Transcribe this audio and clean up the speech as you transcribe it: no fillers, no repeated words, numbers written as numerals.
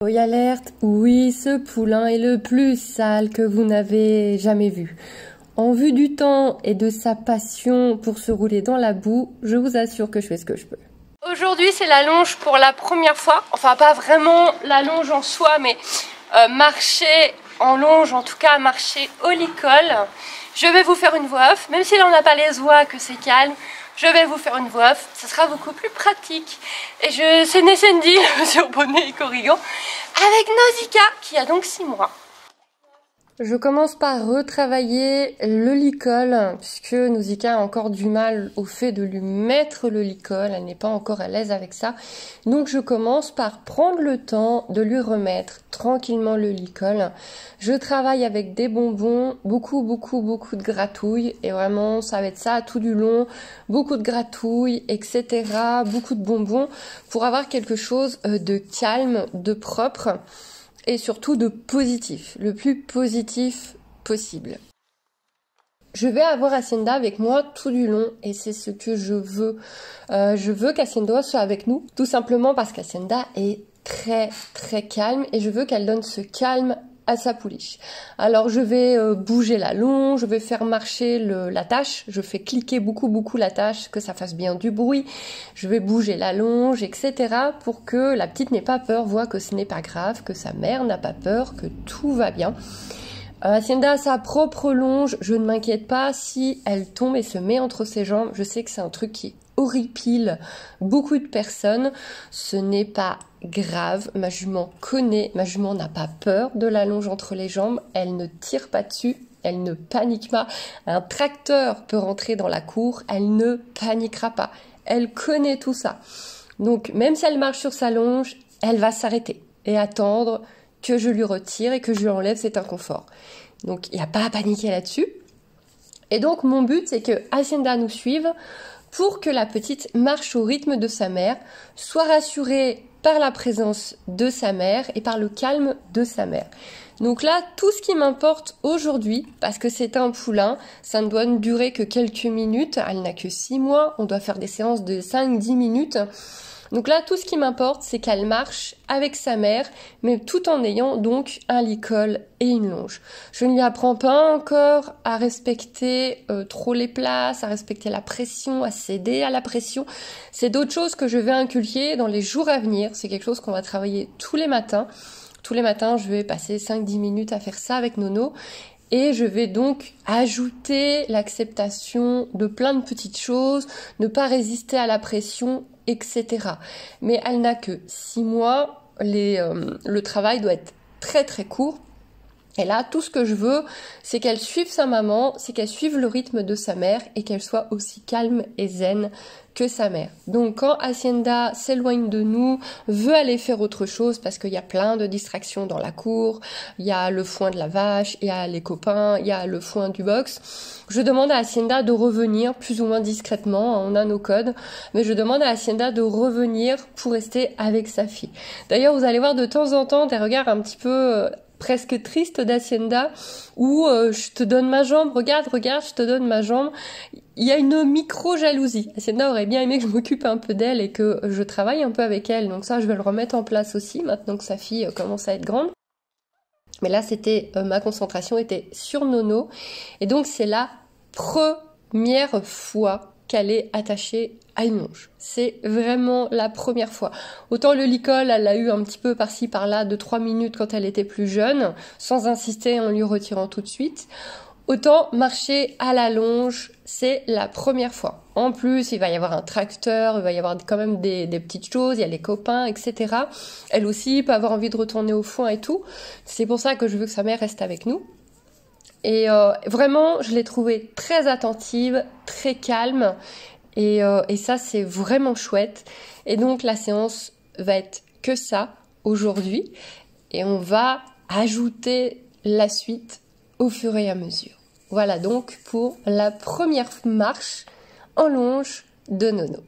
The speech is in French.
Patrouille alerte, oui, ce poulain est le plus sale que vous n'avez jamais vu. En vue du temps et de sa passion pour se rouler dans la boue, je vous assure que je fais ce que je peux. Aujourd'hui, c'est la longe pour la première fois. Enfin, pas vraiment la longe en soi, mais marcher en longe, en tout cas marcher au licol. Je vais vous faire une voix off, même si là on n'a pas les oies, que c'est calme. Je vais vous faire une voix off, ça sera beaucoup plus pratique. Et c'est Nessendi sur Bonnet et Corrigan avec Nausicaa qui a donc 6 mois. Je commence par retravailler le licol puisque Nausicaa a encore du mal au fait de lui mettre le licol, elle n'est pas encore à l'aise avec ça. Donc je commence par prendre le temps de lui remettre tranquillement le licol. Je travaille avec des bonbons, beaucoup de gratouilles et vraiment ça va être ça tout du long, beaucoup de gratouilles, etc. Beaucoup de bonbons pour avoir quelque chose de calme, de propre. Et surtout de positif, le plus positif possible. Je vais avoir Hacienda avec moi tout du long et c'est ce que je veux. Je veux qu'Hacienda soit avec nous, tout simplement parce qu'Hacienda est très calme et je veux qu'elle donne ce calme à sa pouliche. Alors je vais bouger la longe, je vais faire marcher la tâche, je fais cliquer beaucoup la tâche, que ça fasse bien du bruit, je vais bouger la longe, etc. pour que la petite n'ait pas peur, voit que ce n'est pas grave, que sa mère n'a pas peur, que tout va bien. Hacienda a sa propre longe, je ne m'inquiète pas si elle tombe et se met entre ses jambes, je sais que c'est un truc qui horripile beaucoup de personnes, ce n'est pas grave, ma jument connaît, ma jument n'a pas peur de la longe entre les jambes, elle ne tire pas dessus, elle ne panique pas, un tracteur peut rentrer dans la cour, elle ne paniquera pas, elle connaît tout ça. Donc même si elle marche sur sa longe, elle va s'arrêter et attendre que je lui retire et que je lui enlève cet inconfort. Donc il n'y a pas à paniquer là-dessus. Et donc mon but c'est que Hacienda nous suive pour que la petite marche au rythme de sa mère, soit rassurée par la présence de sa mère et par le calme de sa mère. Donc là, tout ce qui m'importe aujourd'hui, parce que c'est un poulain, ça ne doit durer que quelques minutes, elle n'a que 6 mois, on doit faire des séances de 5-10 minutes. Donc là, tout ce qui m'importe, c'est qu'elle marche avec sa mère, mais tout en ayant donc un licol et une longe. Je ne lui apprends pas encore à respecter trop les places, à respecter la pression, à céder à la pression. C'est d'autres choses que je vais inculquer dans les jours à venir. C'est quelque chose qu'on va travailler tous les matins. Tous les matins, je vais passer 5-10 minutes à faire ça avec Nono. Et je vais donc ajouter l'acceptation de plein de petites choses, ne pas résister à la pression, etc. Mais elle n'a que 6 mois, le travail doit être très court. Et là, tout ce que je veux, c'est qu'elle suive sa maman, c'est qu'elle suive le rythme de sa mère et qu'elle soit aussi calme et zen que sa mère. Donc quand Hacienda s'éloigne de nous, veut aller faire autre chose parce qu'il y a plein de distractions dans la cour, il y a le foin de la vache, il y a les copains, il y a le foin du box, je demande à Hacienda de revenir plus ou moins discrètement, on a nos codes, mais je demande à Hacienda de revenir pour rester avec sa fille. D'ailleurs, vous allez voir de temps en temps des regards un petit peu presque triste d'Hacienda où je te donne ma jambe, regarde, je te donne ma jambe. Il y a une micro-jalousie. Hacienda aurait bien aimé que je m'occupe un peu d'elle et que je travaille un peu avec elle. Donc ça, je vais le remettre en place aussi maintenant que sa fille commence à être grande. Mais là, c'était ma concentration était sur Nono. Et donc, c'est la première fois qu'elle est attachée à une longe. C'est vraiment la première fois. Autant le licol, elle l'a eu un petit peu par-ci par-là de 3 minutes quand elle était plus jeune, sans insister en lui retirant tout de suite. Autant marcher à la longe, c'est la première fois. En plus, il va y avoir un tracteur, il va y avoir quand même des petites choses, il y a les copains, etc. Elle aussi peut avoir envie de retourner au foin et tout. C'est pour ça que je veux que sa mère reste avec nous. Et vraiment, je l'ai trouvée très attentive, très calme. Et ça, c'est vraiment chouette. Et donc, la séance va être que ça aujourd'hui. Et on va ajouter la suite au fur et à mesure. Voilà donc pour la première marche en longe de Nono.